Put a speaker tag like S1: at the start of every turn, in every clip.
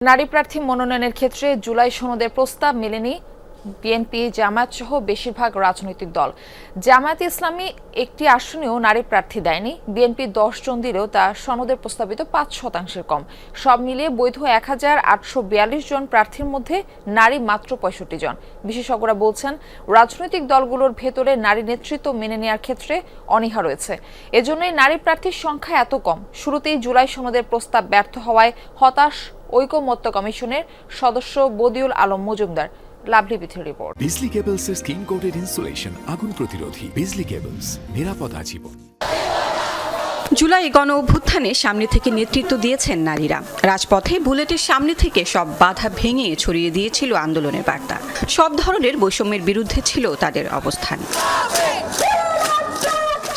S1: নারী প্রার্থী মনোনয়নের ক্ষেত্রে জুলাই সনদের প্রস্তাব মেলেনি বিএনপি, জামায়াত সহ বেশিরভাগ রাজনৈতিক দল। জামায়াতে ইসলামী একটি আসনেও নারী প্রার্থী দেয়নি। বিএনপি 10 জন দিলেও তা সনদের প্রস্তাবিত 5% কম। সব মিলিয়ে বৈধ 1842 জন প্রার্থীর মধ্যে নারী মাত্র 65 জন। বিশেষজ্ঞরা বলছেন, রাজনৈতিক দলগুলোর ভেতরে নারী নেতৃত্ব মেনে নেওয়ার ক্ষেত্রে অনীহা রয়েছে। এজন্যই নারী প্রার্থীর সংখ্যা এত কম। শুরুতেই জুলাই সনদের প্রস্তাব ব্যর্থ হওয়ায় হতাশ ঐকমত্য কমিশনের সদস্য বদিউল আলম মজুমদার। লাভলি বিথের রিপোর্ট।
S2: বিজলি কেবলসের স্কিন কোটেড ইনসুলেশন আগুন প্রতিরোধী। বিজলি কেবলস, নিরাপদ আজীবন।
S3: জুলাই গণ অভ্যুত্থানে সামনে থেকে নেতৃত্ব দিয়েছেন নারীরা। রাজপথে বুলেটের সামনে থেকে সব বাধা ভেঙে ছড়িয়ে দিয়েছিল আন্দোলনের বার্তা। সব ধরনের বৈষম্যের বিরুদ্ধে ছিল তাদের অবস্থান।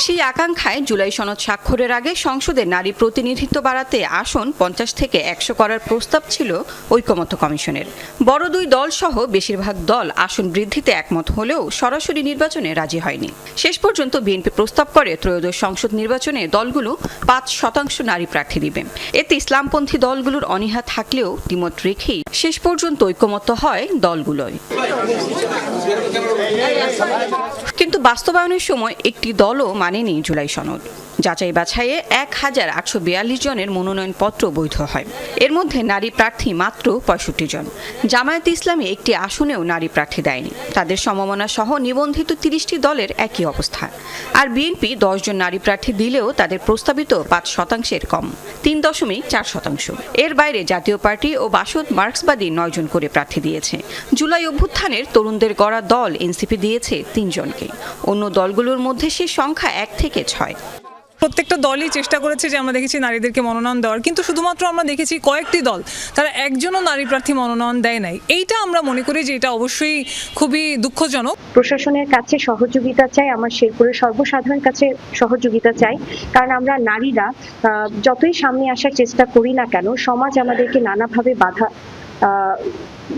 S3: সেই আকাঙ্ক্ষায় জুলাই সনদ স্বাক্ষরের আগে সংসদে নারী প্রতিনিধিত্ব বাড়াতে আসন 50 থেকে 100 করার প্রস্তাব ছিল ঐকমত্য কমিশনের। বড় দুই দল সহ বেশিরভাগ দল আসন বৃদ্ধিতে একমত হলেও সরাসরি নির্বাচনে রাজি হয়নি। শেষ পর্যন্ত বিএনপি প্রস্তাব করে ত্রয়োদশ সংসদ নির্বাচনে দলগুলো 5% নারী প্রার্থী দিবে। এতে ইসলামপন্থী দলগুলোর অনীহা থাকলেও দ্বিমত রেখেই শেষ পর্যন্ত ঐকমত্য হয় দলগুলোয়। কিন্তু বাস্তবায়নের সময় একটি দলও মানেনি জুলাই সনদ। যাচাই বাছাইয়ে 1842 জনের মনোনয়নপত্র বৈধ হয়। এর মধ্যে নারী প্রার্থী মাত্র 65 জন। জামায়াতে ইসলামী একটি আসনেও নারী প্রার্থী দেয়নি। তাদের সমমনা সহ নিবন্ধিত 30টি দলের একই অবস্থা। আর বিএনপি 10 জন নারী প্রার্থী দিলেও তাদের প্রস্তাবিত 5% কম, 3.4%। এর বাইরে জাতীয় পার্টি ও বাসদ মার্ক্সবাদী 9 জন করে প্রার্থী দিয়েছে। জুলাই অভ্যুত্থানের তরুণদের গড়া দল এনসিপি দিয়েছে 3 জনকে। অন্য দলগুলোর মধ্যে সে সংখ্যা 1 থেকে 6।
S4: প্রত্যেকটা দলই চেষ্টা করেছে যে আমরা দেখেছি নারীদেরকে মনোনয়ন দেওয়ার, কিন্তু শুধুমাত্র আমরা দেখেছি কয়েকটি দল তারা একজনও নারী প্রার্থী মনোনয়ন দেয় নাই। এইটা আমরা মনে করি যে এটা অবশ্যই খুবই দুঃখজনক।
S5: প্রশাসনের কাছে সহযোগিতা চাই, আমার শেরপুরের সর্বসাধারণ কাছে সহযোগিতা চাই, কারণ আমরা নারীরা যতই সামনে আসার চেষ্টা করি না কেন, সমাজ আমাদেরকে নানাভাবে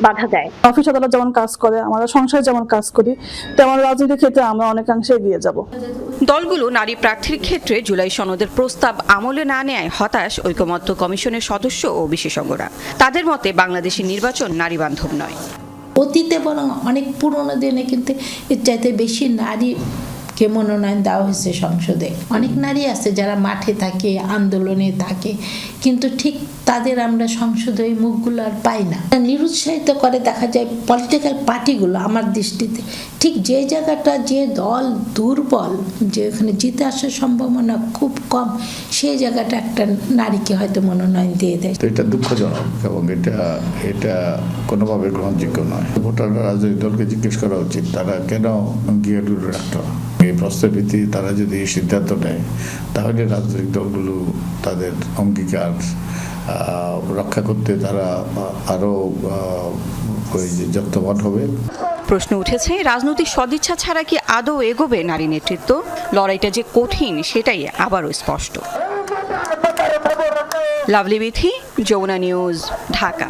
S5: বাধা দেয়।
S6: অফিস আদালত যেমন কাজ করে, আমরা সংসারে যেমন কাজ করি, তেমন রাজনীতির ক্ষেত্রে আমরা অনেকাংশে এগিয়ে যাব।
S3: দলগুলো নারী প্রার্থীর ক্ষেত্রে জুলাই সনদের প্রস্তাব আমলে না নেয় হতাশ ঐকমত্য কমিশনের সদস্য ও বিশেষজ্ঞরা। তাদের মতে বাংলাদেশের নির্বাচন নারী বান্ধব নয়।
S7: অতীতে বরং অনেক পুরনো দিনে কিন্তু এর চাইতে বেশি নারীকে মনোনয়ন দেওয়া হয়েছে সংসদে। অনেক নারী আছে যারা মাঠে থাকে, আন্দোলনে থাকে, কিন্তু ঠিক তাদের আমরা সংসদে ওই মুখগুলো আর পাই না। নিরুৎসাহিত করে দেখা যায় পলিটিক্যাল পার্টিগুলো। আমার দৃষ্টিতে ঠিক যে জায়গাটা, যে দল দুর্বল, যেখানে জিতে আসার সম্ভাবনা খুব কম, সেই জায়গাটা একটা নারীকে হয়তো মনোনয়ন দিয়ে দেয়।
S8: তো এটা দুঃখজনক এবং এটা কোনোভাবে গ্রহণযোগ্য নয়। ভোটাররা রাজনৈতিক দলকে জিজ্ঞেস করা উচিত তারা কেন গিয়ে দূরে রাখতো। এই প্রস্তাবিত তারা যদি সিদ্ধান্ত নেয় তাহলে রাজনৈতিক দলগুলো তাদের অঙ্গীকার রক্ষা করতে তারা আরো যত্নবান হবে।
S3: প্রশ্ন উঠেছে, রাজনৈতিক সদিচ্ছা ছাড়া কি আদৌ এগোবে নারী নেতৃত্ব? লড়াইটা যে কঠিন সেটাই আবারও স্পষ্ট। লাভলি বিথি, যমুনা নিউজ, ঢাকা।